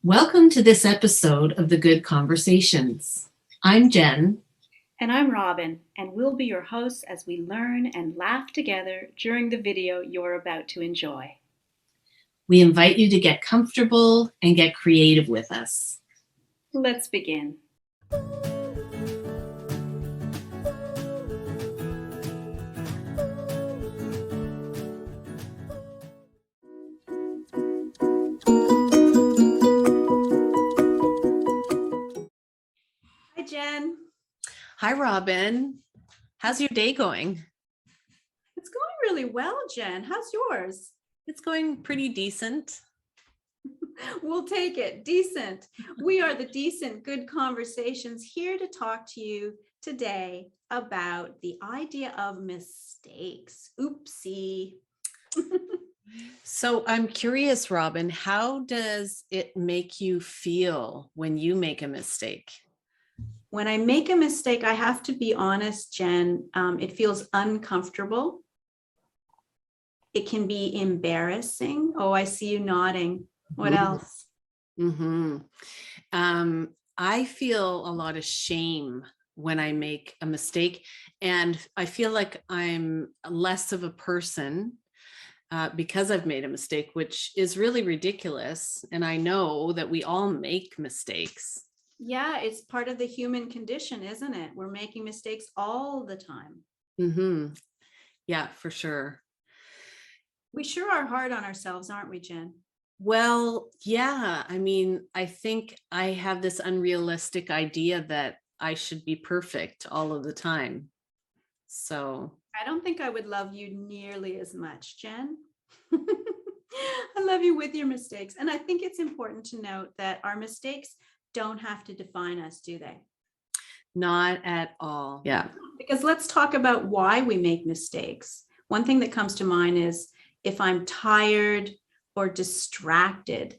Welcome to this episode of The Good Conversations. I'm Jen. And I'm Robin, and we'll be your hosts as we learn and laugh together during the video you're about to enjoy. We invite you to get comfortable and get creative with us. Let's begin. Hi, Jen. Hi, Robin. How's your day going? It's going really well, Jen. How's yours? It's going pretty decent. We'll take it. Decent. We are the Decent Good Conversations here to talk to you today about the idea of mistakes. Oopsie. So I'm curious, Robin, how does it make you feel when you make a mistake? When I make a mistake, I have to be honest, Jen, it feels uncomfortable. It can be embarrassing. Oh, I see you nodding. What else? Mm-hmm. I feel a lot of shame when I make a mistake, and I feel like I'm less of a person because I've made a mistake, which is really ridiculous. And I know that we all make mistakes. Yeah, it's part of the human condition, isn't it? We're making mistakes all the time. Mm-hmm. Yeah, for sure. We sure are hard on ourselves, aren't we, Jen? Well, yeah. I mean, I think I have this unrealistic idea that I should be perfect all of the time. So, I don't think I would love you nearly as much, Jen. I love you with your mistakes. And I think it's important to note that our mistakes don't have to define us, do they? not at all. Yeah. Because let's talk about why we make mistakes. One thing that comes to mind is if I'm tired or distracted,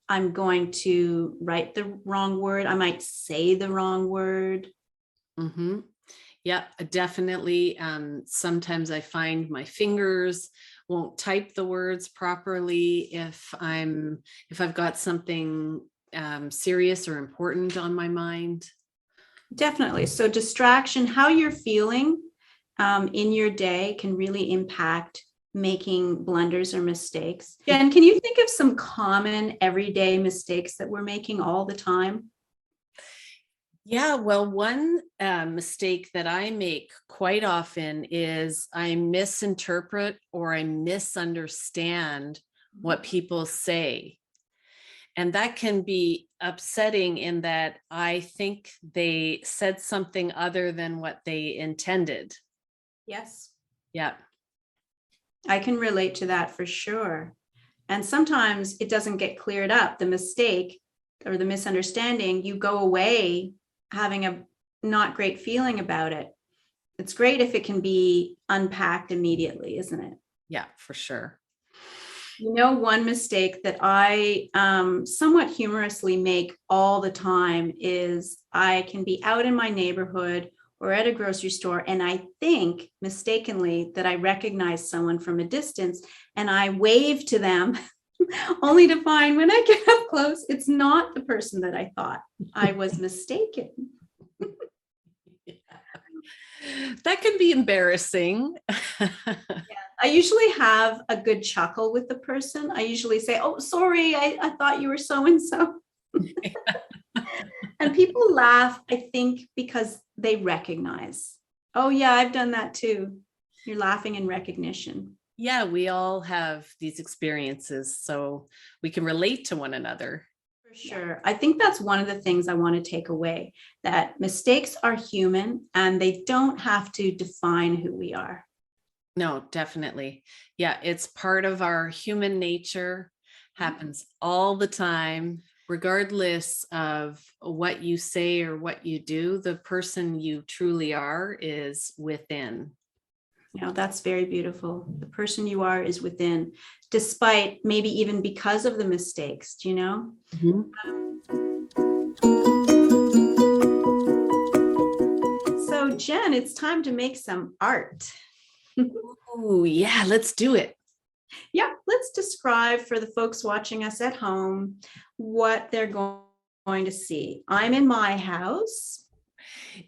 I'm going to write the wrong word. I might say the wrong word. Mm-hmm. Yeah, definitely. Sometimes I find my fingers won't type the words properly if I've got something serious or important on my mind. Definitely. So distraction, how you're feeling in your day can really impact making blunders or mistakes. Jen, can you think of some common everyday mistakes that we're making all the time? Yeah, well, one mistake that I make quite often is I misinterpret or I misunderstand what people say. And that can be upsetting in that I think they said something other than what they intended. Yes, Yeah. I can relate to that for sure. And sometimes it doesn't get cleared up, the mistake or the misunderstanding, you go away having a not great feeling about it. It's great if it can be unpacked immediately, isn't it? Yeah, for sure. You know, one mistake that I somewhat humorously make all the time is I can be out in my neighborhood or at a grocery store, and I think mistakenly that I recognize someone from a distance and I wave to them, only to find when I get up close, it's not the person that I thought. I was mistaken. That can be embarrassing. I usually have a good chuckle with the person. I usually say, "Oh, sorry, I thought you were so and so." And people laugh, I think, because they recognize, "Oh, yeah, I've done that too." You're laughing in recognition. Yeah, we all have these experiences, so we can relate to one another. For sure. I think that's one of the things I want to take away, that mistakes are human and they don't have to define who we are. No, definitely. Yeah, it's part of our human nature, happens all the time, regardless of what you say or what you do. The person you truly are is within. You know, that's very beautiful. The person you are is within, despite maybe even because of the mistakes, do you know? So, Jen, it's time to make some art. Oh, yeah, let's do it. Yeah, let's describe for the folks watching us at home what they're going to see. I'm in my house.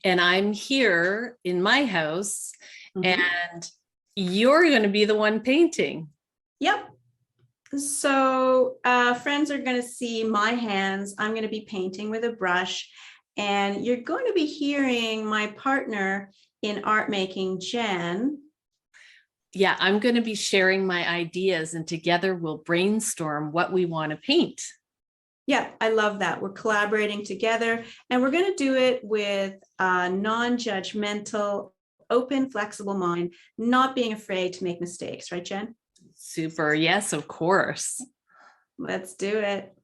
And I'm here in my house, Mhm. and you're going to be the one painting. Yep. So friends are going to see my hands. I'm going to be painting with a brush, and you're going to be hearing my partner in art making, Jen. Yeah, I'm going to be sharing my ideas, and together we'll brainstorm what we want to paint. Yeah, I love that. We're collaborating together, and we're going to do it with a non-judgmental, open, flexible mind, not being afraid to make mistakes, right, Jen? Super. Yes, of course. Let's do it.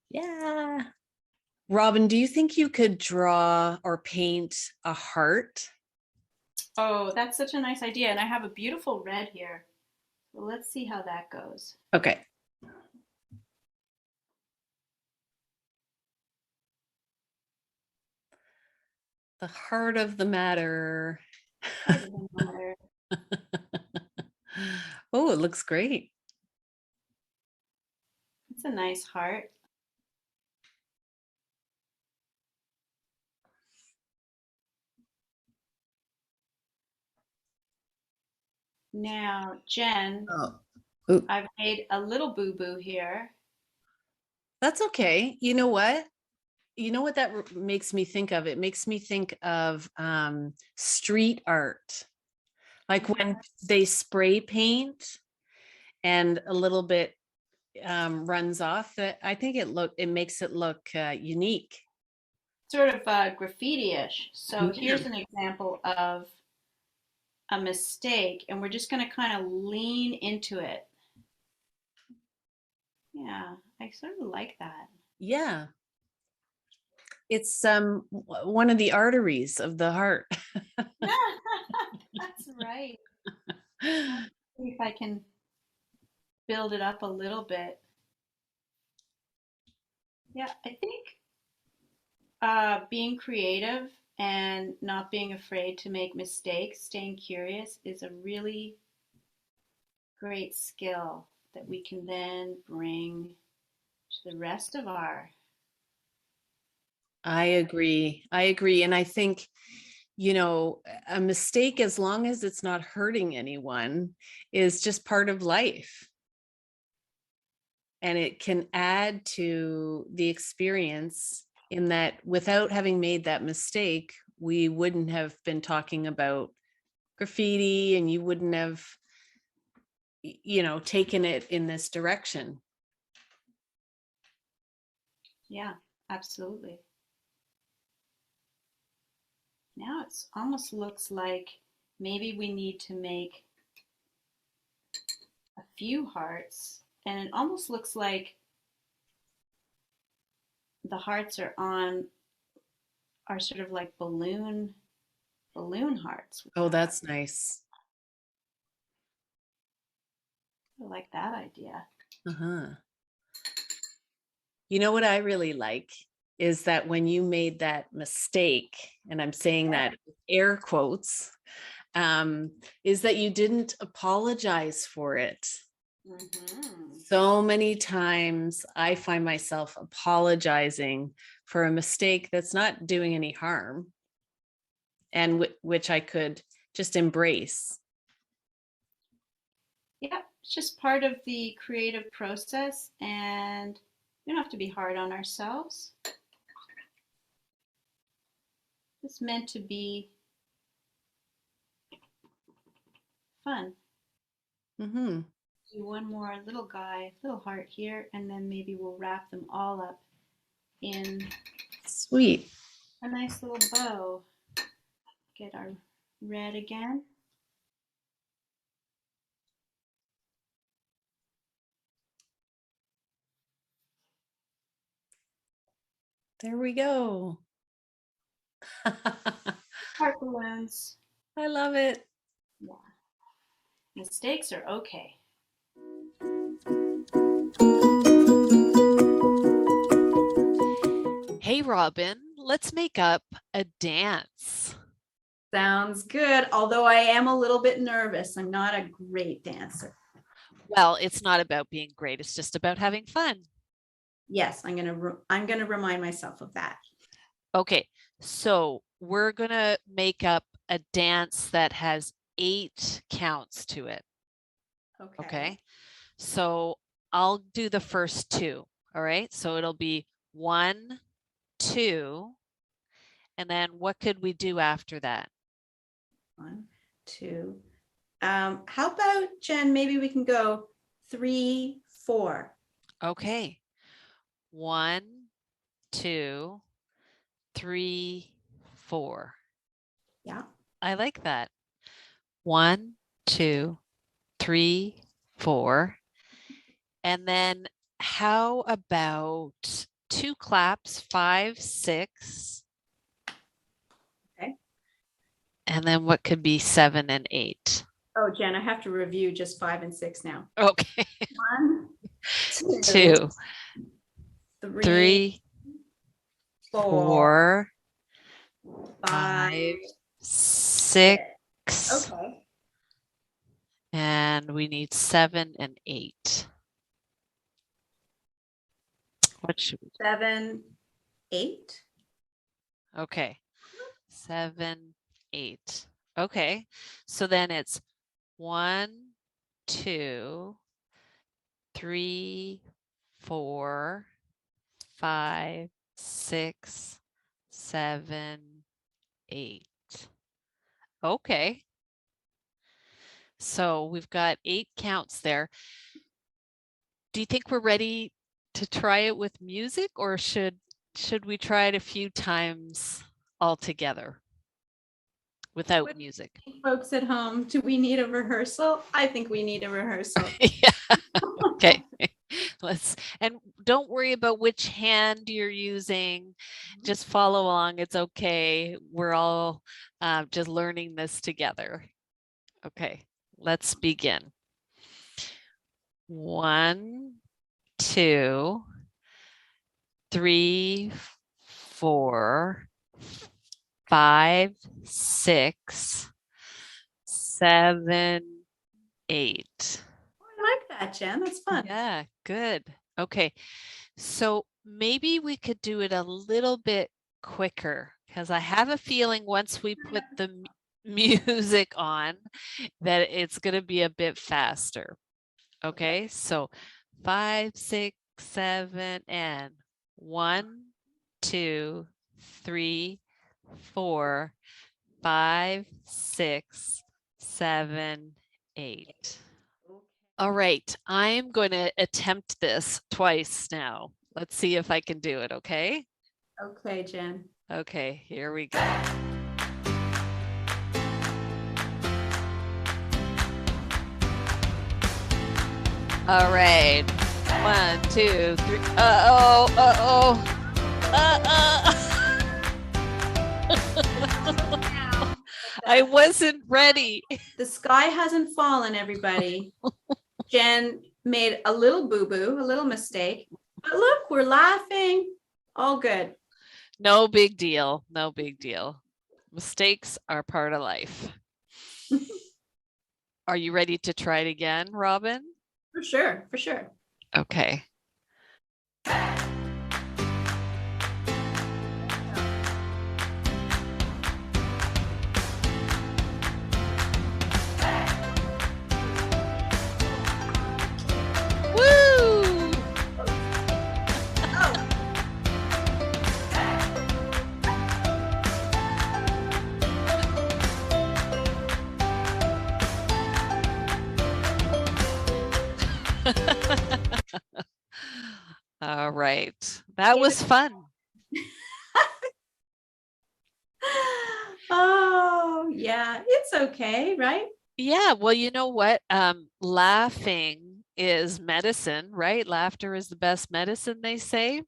Yeah. Robin, do you think you could draw or paint a heart? Oh, that's such a nice idea. And I have a beautiful red here. Well, let's see how that goes. Okay. The heart of the matter. Oh, it looks great. It's a nice heart. Now, Jen, Oh, ooh, I've made a little boo-boo here. that's okay. You know what? You know what that makes me think of? It makes me think of street art. Like when they spray paint and a little bit runs off, that I think it makes it look unique. Sort of graffiti-ish. So Yeah. here's an example of a mistake, and we're just going to kind of lean into it. Yeah, I sort of like that. Yeah. It's one of the arteries of the heart. That's right. See if I can build it up a little bit. Yeah, I think being creative and not being afraid to make mistakes, staying curious is a really great skill that we can then bring to the rest of our. I agree. I agree. And I think, a mistake, as long as it's not hurting anyone, is just part of life. And it can add to the experience in that without having made that mistake, we wouldn't have been talking about graffiti, and you wouldn't have, taken it in this direction. Yeah, absolutely. Now it almost looks like maybe we need to make a few hearts, and it almost looks like the hearts are sort of like balloon hearts. Oh, that's nice. I like that idea. Uh-huh. You know what I really like is that when you made that mistake, and I'm saying that with air quotes, is that you didn't apologize for it. Mm-hmm. So many times I find myself apologizing for a mistake that's not doing any harm, and which I could just embrace. Yeah, it's just part of the creative process, and we don't have to be hard on ourselves. It's meant to be fun. Mm-hmm. Do one more little guy, little heart here, and then maybe we'll wrap them all up in Sweet. a nice little bow. Get our red again. There we go. Heart balloons. I love it. Yeah. Mistakes are okay. Hey, Robin, let's make up a dance. Sounds good. Although I am a little bit nervous. I'm not a great dancer. Well, it's not about being great. It's just about having fun. Yes, I'm gonna remind myself of that. Okay, so we're gonna make up a dance that has 8 counts to it. Okay, so I'll do the first 2. All right, so it'll be 1, 2, and then what could we do after that? 1, 2. How about, Jen, maybe we can go 3, 4. Okay, 1, 2, 3, 4. Yeah. I like that. 1, 2, 3, 4. And then how about 2 claps, 5, 6. Okay. And then what could be 7 and 8? Oh, Jen, I have to review just 5 and 6 now. Okay. 1, 2, 2, 3, 3, 4, 4, 5, 5, 6. Okay. And we need 7 and 8. What should we 7, 8. do? Okay. 7, 8. Okay. So then it's 1, 2, 3, 4, 5, 6, 7, 8. Okay. So we've got 8 counts there. Do you think we're ready to try it with music, or should we try it a few times all together without What music? Folks at home, do we need a rehearsal? I think we need a rehearsal. Yeah. Okay. And don't worry about which hand you're using. Just follow along. It's okay. We're all just learning this together. Okay, let's begin. 1, 2, 3, 4, 5, 6, 7, 8. I like that, Jen. That's fun. Yeah, good. Okay, so maybe we could do it a little bit quicker, because I have a feeling once we put the music on that it's going to be a bit faster. Okay, so 5, 6, 7, and 1, 2, 3, 4, 5, 6, 7, 8. All right, I'm going to attempt this twice now. Let's see if I can do it, okay? Okay, Jen. Okay, here we go. All right, 1, 2, 3. I wasn't ready. The sky hasn't fallen, everybody. Jen made a little boo-boo, a little mistake. But look, we're laughing. All good. No big deal. No big deal. Mistakes are part of life. Are you ready to try it again, Robin? For sure, for sure. Okay. Woo! All right. That was fun. Oh, yeah, it's okay, right? Yeah, well, you know what? Laughing is medicine, right? Laughter is the best medicine, they say.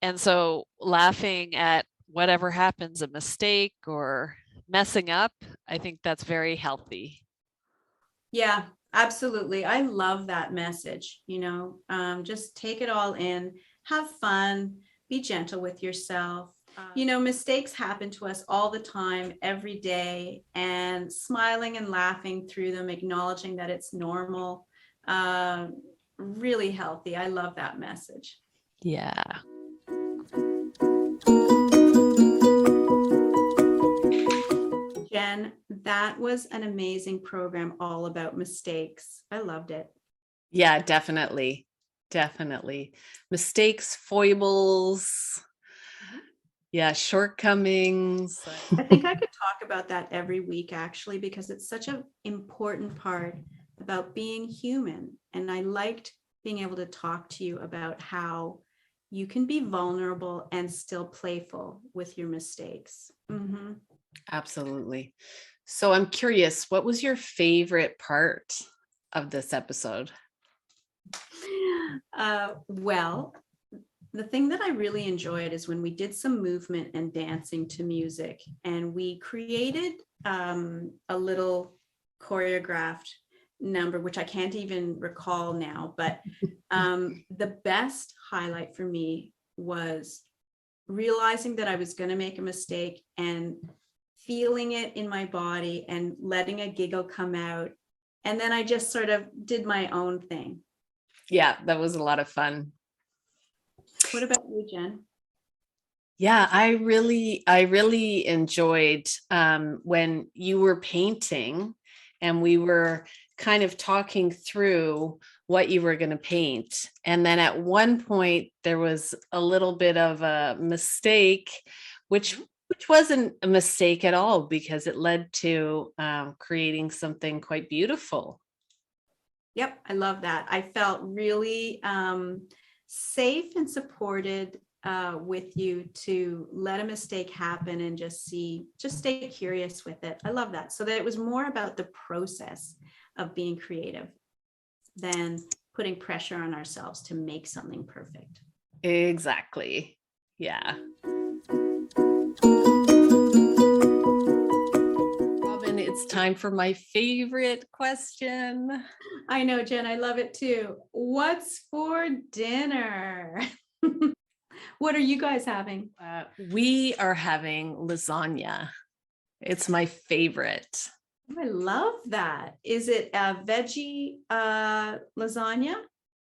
And so laughing at whatever happens, a mistake or messing up, I think that's very healthy. Yeah, absolutely. I love that message. Just take it all in, have fun, be gentle with yourself. Mistakes happen to us all the time, every day, and smiling and laughing through them, acknowledging that it's normal, Really healthy. I love that message. Yeah. Jen, that was an amazing program all about mistakes. I loved it. Yeah, definitely. Definitely. Mistakes, foibles, yeah, shortcomings. I think I could talk about that every week, actually, because it's such an important part about being human. And I liked being able to talk to you about how you can be vulnerable and still playful with your mistakes. Mhm. Absolutely. So I'm curious, what was your favorite part of this episode? Well, the thing that I really enjoyed is when we did some movement and dancing to music, and we created a little choreographed number, which I can't even recall now. But the best highlight for me was realizing that I was going to make a mistake and feeling it in my body and letting a giggle come out. And then I just sort of did my own thing. Yeah, that was a lot of fun. What about you, Jen? Yeah, I really enjoyed when you were painting and we were kind of talking through what you were going to paint. And then at one point there was a little bit of a mistake, which wasn't a mistake at all because it led to creating something quite beautiful. Yep, I love that. I felt really safe and supported with you to let a mistake happen and just stay curious with it. I love that. So that it was more about the process of being creative than putting pressure on ourselves to make something perfect. Exactly. Yeah. Robin, it's time for my favorite question. I know, Jen, I love it too. What's for dinner? What are you guys having? We are having lasagna. It's my favorite. I love that. Is it a veggie lasagna?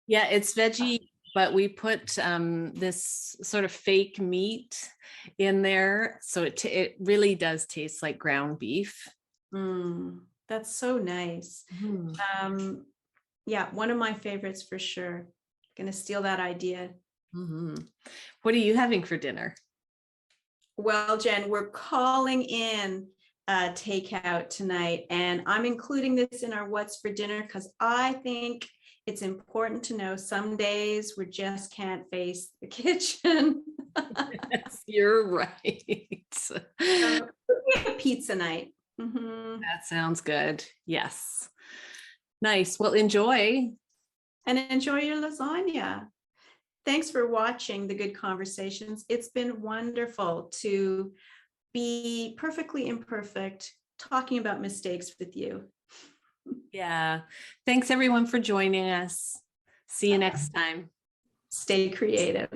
Yeah, it's veggie, but we put this sort of fake meat in there. So it really does taste like ground beef. That's so nice. Mhm. Yeah, one of my favorites for sure. Gonna steal that idea. Mhm. What are you having for dinner? Well, Jen, we're calling in takeout tonight, and I'm including this in our what's for dinner because I think it's important to know some days we just can't face the kitchen. Yes, you're right. We have pizza night. Mhm. That sounds good. Yes. Nice. Well, enjoy. And enjoy your lasagna. Thanks for watching the Good Conversations. It's been wonderful to be perfectly imperfect, talking about mistakes with you. Yeah. Thanks everyone for joining us. See you next time. Stay creative.